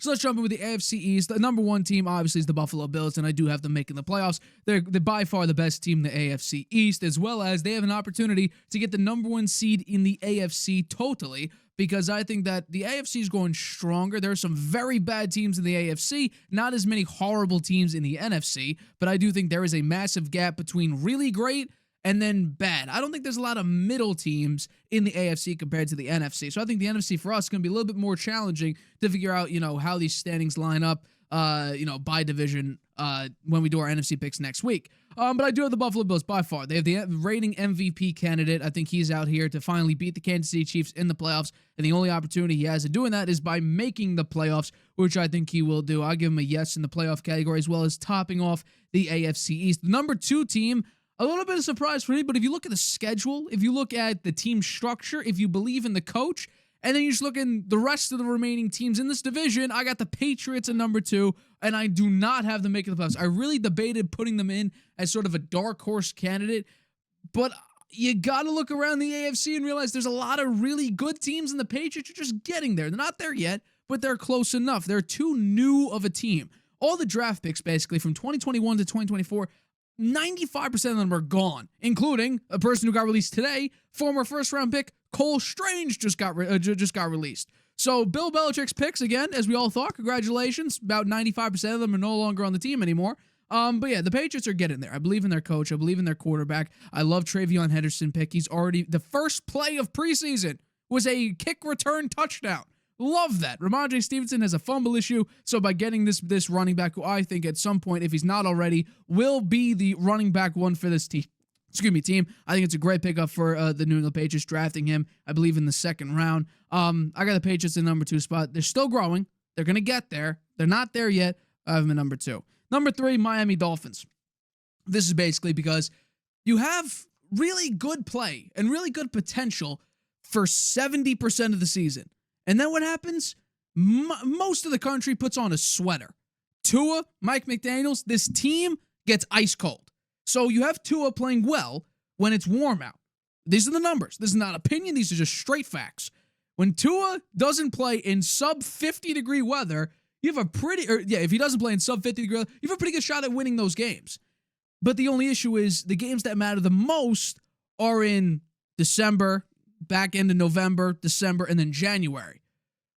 So let's jump in with the AFC East. The number one team, obviously, is the Buffalo Bills, and I do have them making the playoffs. They're by far the best team in the AFC East, as well as they have an opportunity to get the number one seed in the AFC totally, because I think that the AFC is going stronger. There are some very bad teams in the AFC, not as many horrible teams in the NFC, but I do think there is a massive gap between really great and then bad. I don't think there's a lot of middle teams in the AFC compared to the NFC. So I think the NFC for us is going to be a little bit more challenging to figure out, how these standings line up, by division when we do our NFC picks next week. But I do have the Buffalo Bills by far. They have the reigning MVP candidate. I think he's out here to finally beat the Kansas City Chiefs in the playoffs, and the only opportunity he has of doing that is by making the playoffs, which I think he will do. I'll give him a yes in the playoff category, as well as topping off the AFC East. The number two team, a little bit of surprise for me, but if you look at the schedule, if you look at the team structure, if you believe in the coach, and then you just look in the rest of the remaining teams in this division, I got the Patriots at number two, and I do not have them making the playoffs. I really debated putting them in as sort of a dark horse candidate, but you got to look around the AFC and realize there's a lot of really good teams, and the Patriots are just getting there. They're not there yet, but they're close enough. They're too new of a team. All the draft picks, basically, from 2021 to 2024, 95% of them are gone, including a person who got released today, former first-round pick Cole Strange just got released. So Bill Belichick's picks, again, as we all thought, congratulations. About 95% of them are no longer on the team anymore. But yeah, the Patriots are getting there. I believe in their coach. I believe in their quarterback. I love Travion Henderson pick. He's already, the first play of preseason was a kick return touchdown. Love that. Ramondre Stevenson has a fumble issue, so by getting this running back, who I think at some point, if he's not already, will be the running back one for this team. Team. I think it's a great pickup for the New England Patriots, drafting him, I believe, in the second round. I got the Patriots in number two spot. They're still growing. They're going to get there. They're not there yet. I have them in number two. Number three, Miami Dolphins. This is basically because you have really good play and really good potential for 70% of the season. And then what happens? Most of the country puts on a sweater. Tua, Mike McDaniels, this team gets ice cold. So you have Tua playing well when it's warm out. These are the numbers. This is not opinion. These are just straight facts. When Tua doesn't play in sub 50 degree weather, you have if he doesn't play in sub 50 degree weather, you have a pretty good shot at winning those games. But the only issue is the games that matter the most are in December, back end of November, December, and then January.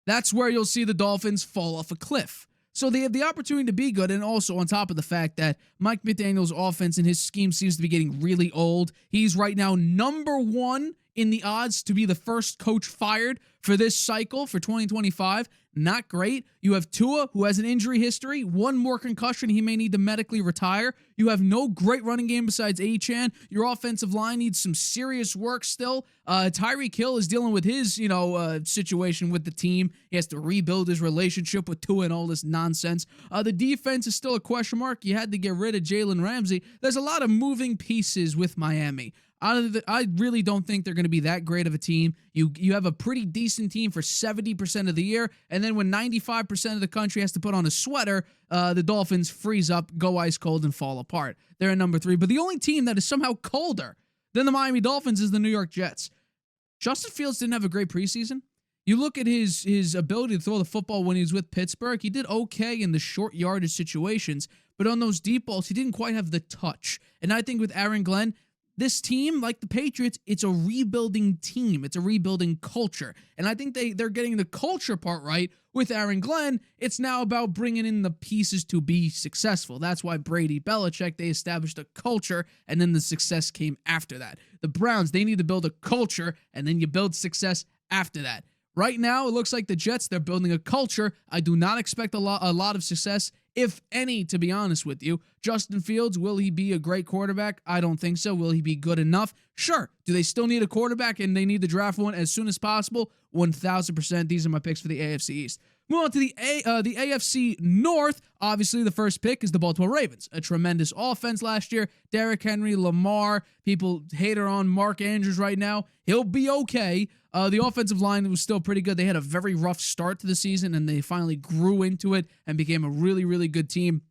That's where you'll see the Dolphins fall off a cliff. So they have the opportunity to be good, and also on top of the fact that Mike McDaniel's offense and his scheme seems to be getting really old. He's right now number one in the odds to be the first coach fired for this cycle for 2025. Not great. You have Tua, who has an injury history. One more concussion, he may need to medically retire. You have no great running game besides Achane. Your offensive line needs some serious work still. Tyreek Hill is dealing with his, situation with the team. He has to rebuild his relationship with Tua and all this nonsense. The defense is still a question mark. You had to get rid of Jalen Ramsey. There's a lot of moving pieces with Miami. I really don't think they're going to be that great of a team. You have a pretty decent team for 70% of the year, and then when 95% of the country has to put on a sweater, the Dolphins freeze up, go ice cold, and fall apart. They're at number three. But the only team that is somehow colder than the Miami Dolphins is the New York Jets. Justin Fields didn't have a great preseason. You look at his ability to throw the football when he was with Pittsburgh. He did okay in the short yardage situations, but on those deep balls, he didn't quite have the touch. And I think with Aaron Glenn, this team, like the Patriots, it's a rebuilding team. It's a rebuilding culture. And I think they're getting the culture part right with Aaron Glenn. It's now about bringing in the pieces to be successful. That's why Brady, Belichick, they established a culture, and then the success came after that. The Browns, they need to build a culture, and then you build success after that. Right now, it looks like the Jets, they're building a culture. I do not expect a lot of success, if any, to be honest with you. Justin Fields, will he be a great quarterback? I don't think so. Will he be good enough? Sure. Do they still need a quarterback and they need to draft one as soon as possible? 1,000%. These are my picks for the AFC East. Move on to the AFC North. Obviously, the first pick is the Baltimore Ravens. A tremendous offense last year. Derrick Henry, Lamar. People hater on Mark Andrews right now. He'll be okay. The offensive line was still pretty good. They had a very rough start to the season, and they finally grew into it and became a really, really good team.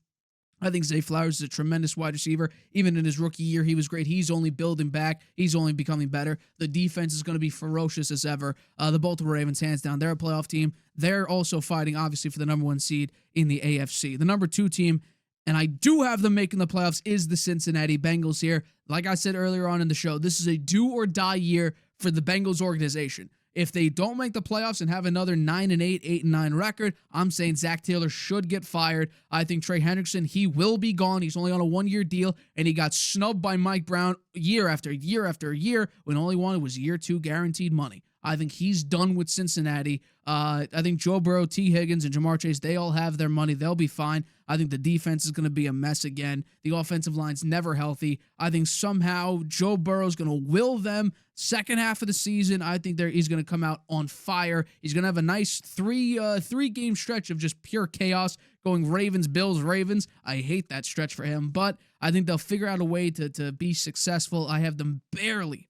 I think Zay Flowers is a tremendous wide receiver. Even in his rookie year, he was great. He's only building back. He's only becoming better. The defense is going to be ferocious as ever. The Baltimore Ravens, hands down, they're a playoff team. They're also fighting, obviously, for the number 1 seed in the AFC. The number 2 team, and I do have them making the playoffs, is the Cincinnati Bengals here. Like I said earlier on in the show, this is a do-or-die year for the Bengals organization. If they don't make the playoffs and have another 9-8, 8-9 record, I'm saying Zach Taylor should get fired. I think Trey Hendrickson, he will be gone. He's only on a 1-year deal, and he got snubbed by Mike Brown year after year after year when all he wanted was year 2 guaranteed money. I think he's done with Cincinnati. I think Joe Burrow, T. Higgins, and Jamar Chase, they all have their money. They'll be fine. I think the defense is going to be a mess again. The offensive line's never healthy. I think somehow Joe Burrow's going to will them second half of the season. I think he's going to come out on fire. He's going to have a nice three-game stretch of just pure chaos going Ravens, Bills, Ravens. I hate that stretch for him, but I think they'll figure out a way to be successful. I have them barely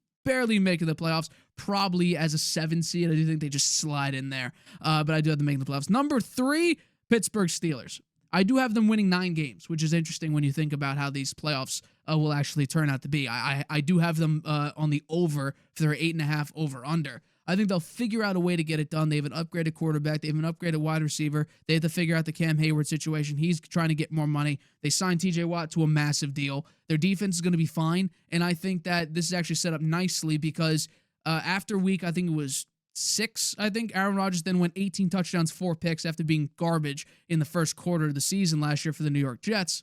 making the playoffs, probably as a 7 seed. I do think they just slide in there, but I do have them making the playoffs. Number 3, Pittsburgh Steelers. I do have them winning 9 games, which is interesting when you think about how these playoffs will actually turn out to be. I do have them on the over for their 8.5 over-under. I think they'll figure out a way to get it done. They have an upgraded quarterback. They have an upgraded wide receiver. They have to figure out the Cam Hayward situation. He's trying to get more money. They signed TJ Watt to a massive deal. Their defense is going to be fine, and I think that this is actually set up nicely because after week, I think it was 6, Aaron Rodgers then went 18 touchdowns, 4 picks after being garbage in the first quarter of the season last year for the New York Jets.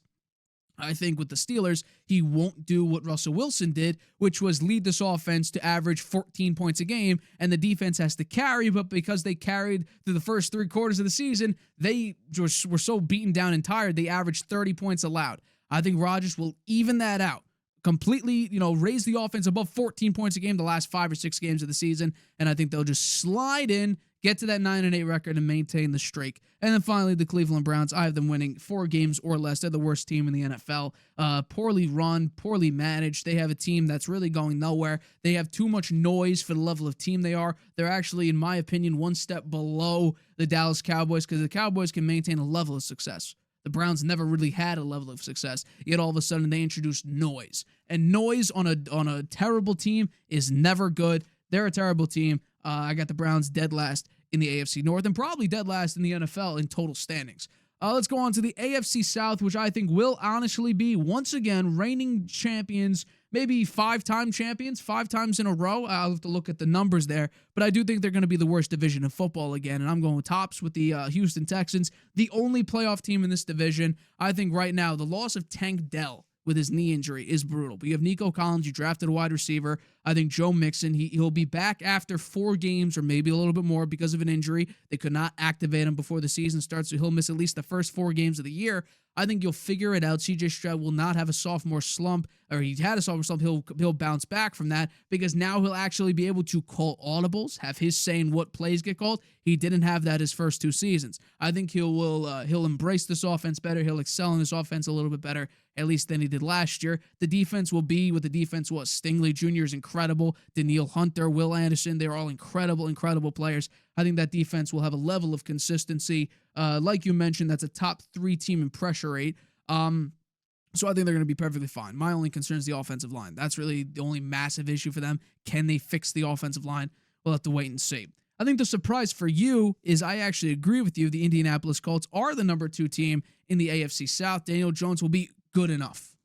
I think with the Steelers, he won't do what Russell Wilson did, which was lead this offense to average 14 points a game, and the defense has to carry, but because they carried through the first 3 quarters of the season, they just were so beaten down and tired, they averaged 30 points allowed. I think Rodgers will even that out. Completely, raise the offense above 14 points a game the last 5 or 6 games of the season, and I think they'll just slide in, get to that 9-8 record, and maintain the streak. And then finally, the Cleveland Browns. I have them winning 4 games or less. They're the worst team in the NFL. Poorly run, poorly managed. They have a team that's really going nowhere. They have too much noise for the level of team they are. They're actually, in my opinion, 1 step below the Dallas Cowboys because the Cowboys can maintain a level of success. The Browns never really had a level of success, yet all of a sudden they introduced noise. And noise on a terrible team is never good. They're a terrible team. I got the Browns dead last in the AFC North and probably dead last in the NFL in total standings. Let's go on to the AFC South, which I think will honestly be, once again, reigning champions, maybe 5-time champions, 5 times in a row. I'll have to look at the numbers there, but I do think they're going to be the worst division in football again, and I'm going tops with the Houston Texans, the only playoff team in this division. I think right now the loss of Tank Dell with his knee injury is brutal. But you have Nico Collins, you drafted a wide receiver. I think Joe Mixon, he'll be back after 4 games or maybe a little bit more because of an injury. They could not activate him before the season starts, so he'll miss at least the first 4 games of the year. I think you'll figure it out. CJ Stroud will not have a sophomore slump, or he had a sophomore slump. He'll bounce back from that because now he'll actually be able to call audibles, have his say in what plays get called. He didn't have that his first 2 seasons. I think he'll embrace this offense better. He'll excel in this offense a little bit better, at least than he did last year. The defense will be what the defense was. Stingley Jr. is incredible. Daniil Hunter, Will Anderson, they're all incredible players. I think that defense will have a level of consistency. Like you mentioned, that's a top 3 team in pressure rate. So I think they're going to be perfectly fine. My only concern is the offensive line. That's really the only massive issue for them. Can they fix the offensive line? We'll have to wait and see. I think the surprise for you is I actually agree with you. The Indianapolis Colts are the number 2 team in the AFC South. Daniel Jones will be good enough.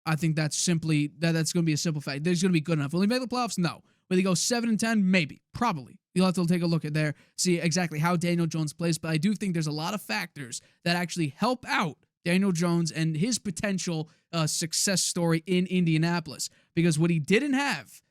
I think that's going to be a simple fact. They're going to be good enough. Will he make the playoffs? No. Will they go 7-10? Maybe. Probably. You'll have to take a look at there, see exactly how Daniel Jones plays. But I do think there's a lot of factors that actually help out Daniel Jones and his potential success story in Indianapolis. Because what he didn't have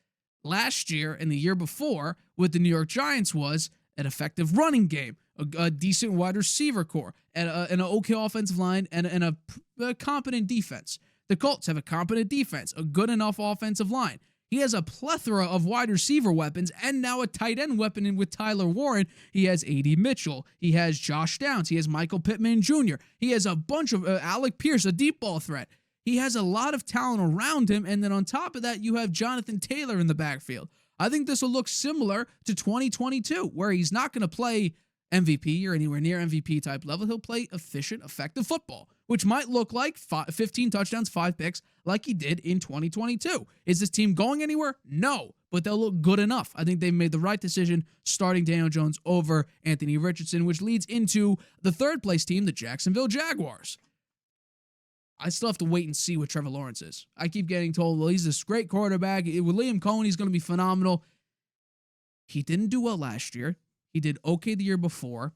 last year and the year before with the New York Giants was an effective running game, a decent wide receiver core, and an okay offensive line, and a competent defense. The Colts have a competent defense, a good enough offensive line. He has a plethora of wide receiver weapons and now a tight end weapon with Tyler Warren. He has A.D. Mitchell. He has Josh Downs. He has Michael Pittman Jr. He has a bunch of Alec Pierce, a deep ball threat. He has a lot of talent around him, and then on top of that, you have Jonathan Taylor in the backfield. I think this will look similar to 2022, where he's not going to play MVP or anywhere near MVP type level, he'll play efficient, effective football, which might look like 15 touchdowns, 5 picks, like he did in 2022. Is this team going anywhere? No, but they'll look good enough. I think they made the right decision starting Daniel Jones over Anthony Richardson, which leads into the third place team, the Jacksonville Jaguars. I still have to wait and see what Trevor Lawrence is. I keep getting told, well, he's this great quarterback. With Liam Cohen, he's going to be phenomenal. He didn't do well last year. He did okay the year before.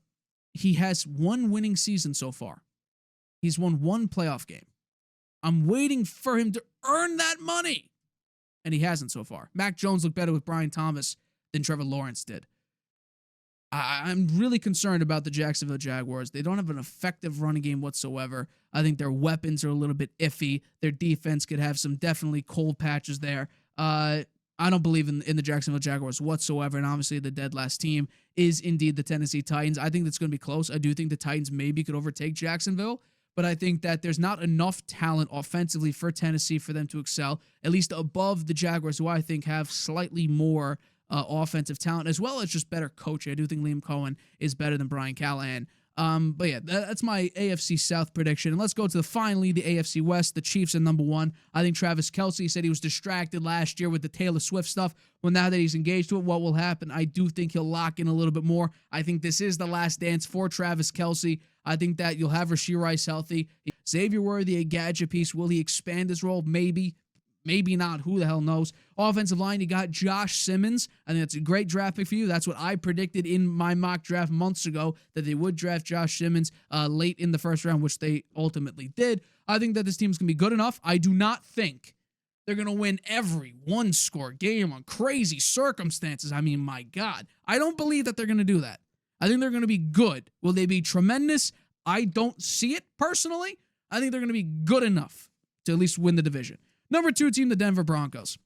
He has one winning season so far. He's won one playoff game. I'm waiting for him to earn that money. And he hasn't so far. Mac Jones looked better with Brian Thomas than Trevor Lawrence did. I'm really concerned about the Jacksonville Jaguars. They don't have an effective running game whatsoever. I think their weapons are a little bit iffy. Their defense could have some definitely cold patches there. I don't believe in the Jacksonville Jaguars whatsoever, and obviously the dead last team is indeed the Tennessee Titans. I think that's going to be close. I do think the Titans maybe could overtake Jacksonville, but I think that there's not enough talent offensively for Tennessee for them to excel, at least above the Jaguars, who I think have slightly more offensive talent, as well as just better coaching. I do think Liam Cohen is better than Brian Callahan. But yeah, that's my AFC South prediction. And let's go to finally the AFC West. The Chiefs are number 1. I think Travis Kelce said he was distracted last year with the Taylor Swift stuff. Well, now that he's engaged to it, what will happen? I do think he'll lock in a little bit more. I think this is the last dance for Travis Kelce. I think that you'll have Rashee Rice healthy. Xavier Worthy, a gadget piece. Will he expand his role? Maybe. Maybe not. Who the hell knows? Offensive line, you got Josh Simmons. I think that's a great draft pick for you. That's what I predicted in my mock draft months ago, that they would draft Josh Simmons late in the first round, which they ultimately did. I think that this team is going to be good enough. I do not think they're going to win every one-score game on crazy circumstances. I mean, my God. I don't believe that they're going to do that. I think they're going to be good. Will they be tremendous? I don't see it personally. I think they're going to be good enough to at least win the division. Number 2 team, the Denver Broncos.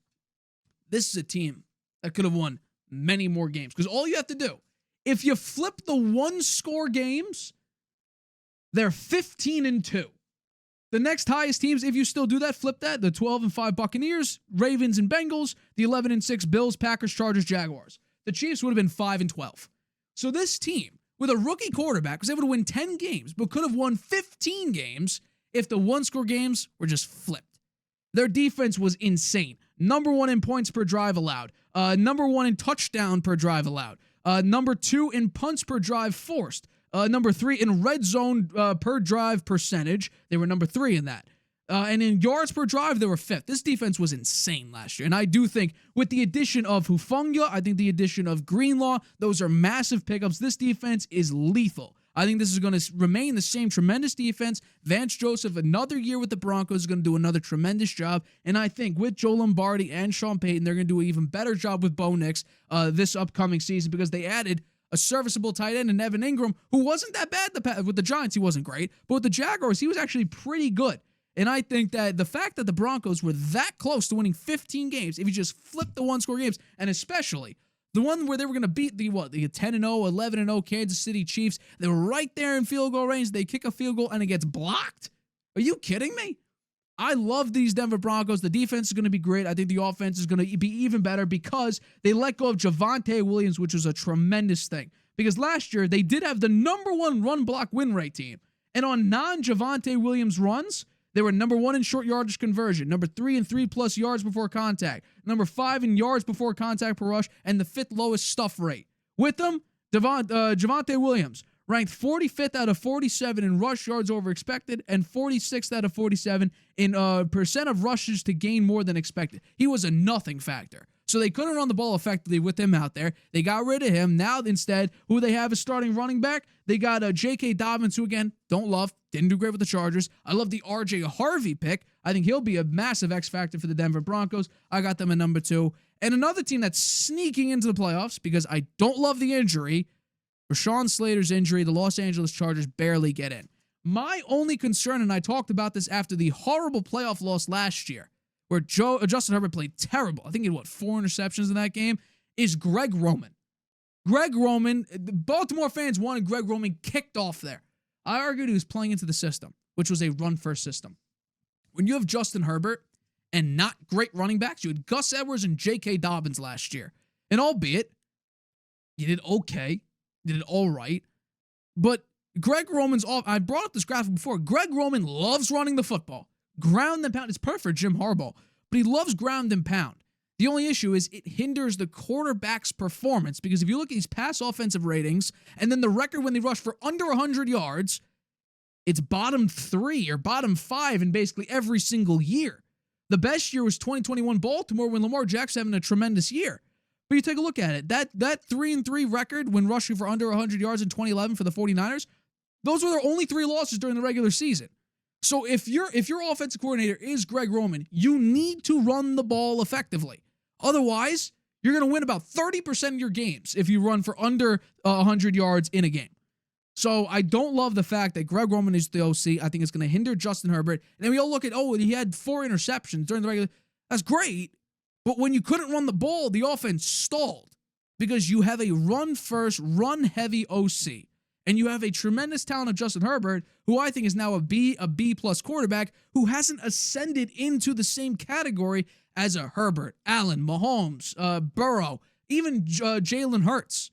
This is a team that could have won many more games, because all you have to do, if you flip the one-score games, they're 15-2. The next highest teams, if you still do that, flip that, the 12-5 Buccaneers, Ravens and Bengals, the 11-6 Bills, Packers, Chargers, Jaguars. The Chiefs would have been 5-12. So this team, with a rookie quarterback, was able to win 10 games, but could have won 15 games if the one-score games were just flipped. Their defense was insane. Number 1 in points per drive allowed. Number 1 in touchdown per drive allowed. Number 2 in punts per drive forced. Number 3 in red zone per drive percentage. They were number 3 in that. And in yards per drive, they were 5th. This defense was insane last year. And I do think with the addition of Hufanga, I think the addition of Greenlaw, those are massive pickups. This defense is lethal. I think this is going to remain the same tremendous defense. Vance Joseph, another year with the Broncos, is going to do another tremendous job. And I think with Joe Lombardi and Sean Payton, they're going to do an even better job with Bo Nix this upcoming season, because they added a serviceable tight end in Evan Ingram, who wasn't that bad with the Giants. He wasn't great. But with the Jaguars, he was actually pretty good. And I think that the fact that the Broncos were that close to winning 15 games, if you just flip the one-score games, and especially the one where they were going to beat the 10-0, 11-0 Kansas City Chiefs. They were right there in field goal range. They kick a field goal and it gets blocked. Are you kidding me? I love these Denver Broncos. The defense is going to be great. I think the offense is going to be even better because they let go of Javonte Williams, which was a tremendous thing. Because last year, they did have the number 1 run block win rate team. And on non-Javonte Williams runs, they were number 1 in short yardage conversion, number 3 in 3+ yards before contact, number 5 in yards before contact per rush, and the 5th lowest stuff rate. With them, Javonte Williams ranked 45th out of 47 in rush yards over expected and 46th out of 47 in percent of rushes to gain more than expected. He was a nothing factor. So they couldn't run the ball effectively with him out there. They got rid of him. Now, instead, who they have as starting running back? They got J.K. Dobbins, who, again, don't love. Didn't do great with the Chargers. I love the R.J. Harvey pick. I think he'll be a massive X factor for the Denver Broncos. I got them at number 2. And another team that's sneaking into the playoffs, because I don't love the injury, Rashawn Slater's injury, the Los Angeles Chargers barely get in. My only concern, and I talked about this after the horrible playoff loss last year, where Justin Herbert played terrible. I think he had, 4 interceptions in that game, is Greg Roman. Greg Roman, the Baltimore fans wanted Greg Roman kicked off there. I argued he was playing into the system, which was a run-first system. When you have Justin Herbert and not great running backs, you had Gus Edwards and J.K. Dobbins last year. And albeit, you did okay, you did all right, But Greg Roman's off. I brought up this graphic before. Greg Roman loves running the football. Ground and pound. It's perfect for Jim Harbaugh, but he loves ground and pound. The only issue is it hinders the quarterback's performance, because if you look at these pass offensive ratings and then the record when they rush for under 100 yards, it's bottom 3 or bottom 5 in basically every single year. The best year was 2021 Baltimore when Lamar Jackson having a tremendous year. But you take a look at it. That 3-3 record when rushing for under 100 yards in 2011 for the 49ers, those were their only 3 losses during the regular season. So if your offensive coordinator is Greg Roman, you need to run the ball effectively. Otherwise, you're going to win about 30% of your games if you run for under 100 yards in a game. So I don't love the fact that Greg Roman is the OC. I think it's going to hinder Justin Herbert. And then we all look at, he had 4 interceptions during the regular. That's great. But when you couldn't run the ball, the offense stalled because you have a run-first, run-heavy OC. And you have a tremendous talent of Justin Herbert, who I think is now a B-plus quarterback who hasn't ascended into the same category as a Herbert, Allen, Mahomes, Burrow, even Jalen Hurts.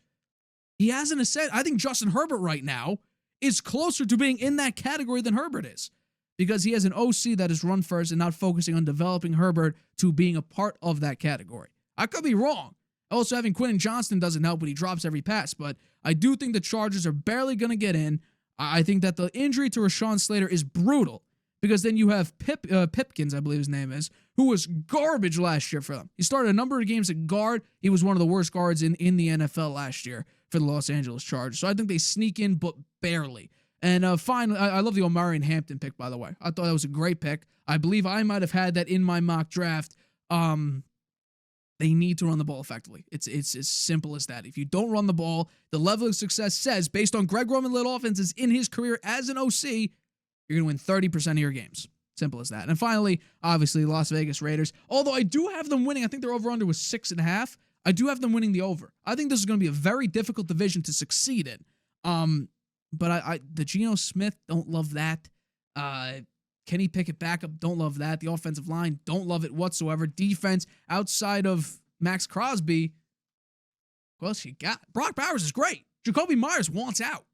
He hasn't ascended. I think Justin Herbert right now is closer to being in that category than Herbert is, because he has an OC that is run first and not focusing on developing Herbert to being a part of that category. I could be wrong. Also, having Quentin Johnston doesn't help when he drops every pass, but I do think the Chargers are barely going to get in. I think that the injury to Rashawn Slater is brutal, because then you have Pipkins, I believe his name is, who was garbage last year for them. He started a number of games at guard. He was one of the worst guards in the NFL last year for the Los Angeles Chargers. So I think they sneak in, but barely. And finally, I love the Omarion Hampton pick, by the way. I thought that was a great pick. I believe I might have had that in my mock draft. They need to run the ball effectively. It's as simple as that. If you don't run the ball, the level of success says, based on Greg Roman-led offenses in his career as an OC, you're going to win 30% of your games. Simple as that. And finally, obviously, Las Vegas Raiders. Although I do have them winning. I think their over-under was 6.5. I do have them winning the over. I think this is going to be a very difficult division to succeed in. But the Geno Smith, don't love that. Kenny Pickett backup, don't love that. The offensive line, don't love it whatsoever. Defense, outside of Max Crosby, who else you got? Brock Bowers is great. Jacoby Myers wants out.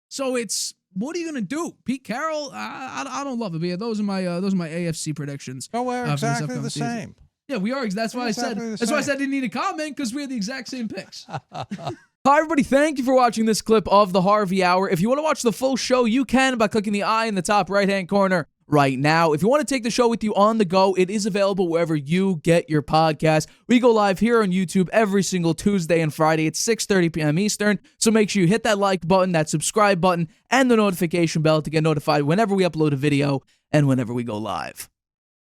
So it's, what are you going to do? Pete Carroll, I don't love it. But yeah, those are my AFC predictions. Oh, we're exactly the same. Yeah, we are. That's why I said I didn't need a comment, because we had the exact same picks. Hi, everybody. Thank you for watching this clip of the Harvey Hour. If you want to watch the full show, you can by clicking the I in the top right-hand corner right now. If you want to take the show with you on the go, it is available wherever you get your podcast. We go live here on YouTube every single Tuesday and Friday at 6:30 p.m. Eastern. So make sure you hit that like button, that subscribe button, and the notification bell to get notified whenever we upload a video and whenever we go live.